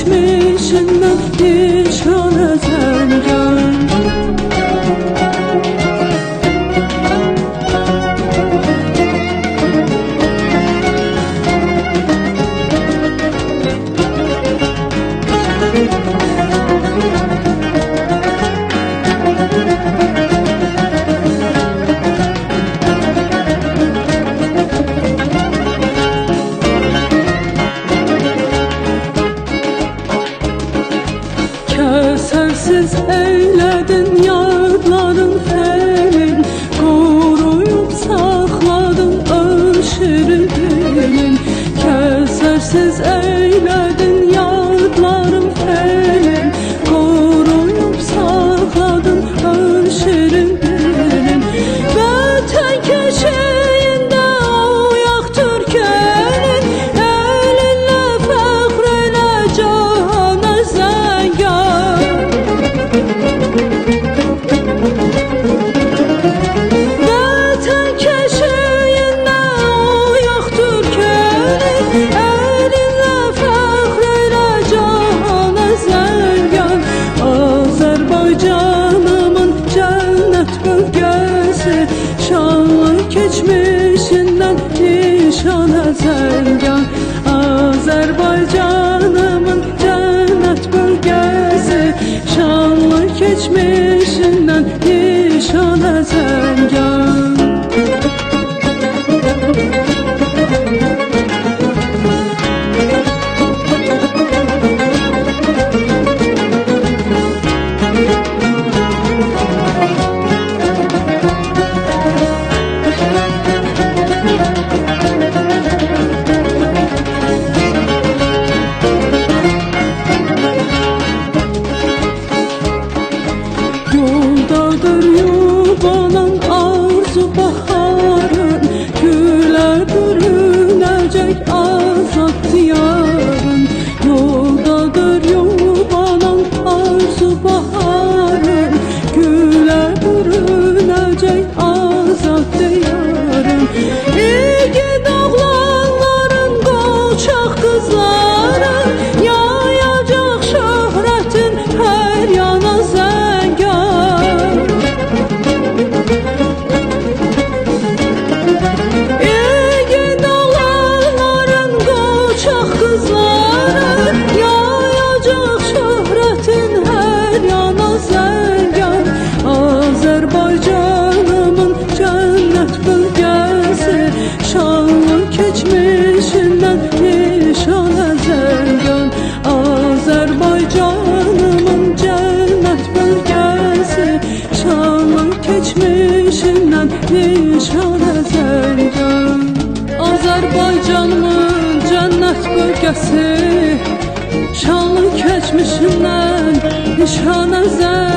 keçmişindən nişanə Zəngan. Kəsərsiz eylədin yadların felin, qoruyub saxladın öz şirin dilin. Kəsərsiz eylədin yadların felin, qoruyub saxladın öz şirin dilin. Vətən keşiyində oyaq Türkənin, əlinlə fəxr elə cahana Zəngan. Vətən keşiyində oyaq Türkənin, əlinlə fəxr elə cahana Zəngan. Azərbaycanımın cənnət bölgəsi, şanlı keçmişindən nişanə Zəngan. Azərbaycanımın cənnət bölgəsi, şanlı keçmişindən nişanə Zəngan. Yoldadır yuvanan arzu baharın, gülə bürünəcək azad diyarın. Yoldadır yuvanan arzu baharın, gülə bürünəcək azad diyarın. İlgid oğlanların, qoçaq qızların, yayacaq şöhrətin hər yana Zəngan. İlgid oğlanların, qoçaq qızların, yayacaq şöhrətin hər yana Zəngan. Azərbaycanımın cənnət bölgəsi, şanlı keçmişindən nişanə Zəngan. Azərbaycanımın cənnət bölgəsi, şanlı keçmişindən nişanə Zəngan. Azərbaycanımın cənnət bölgəsi, şanlı keçmişindən nişanə Zəngan.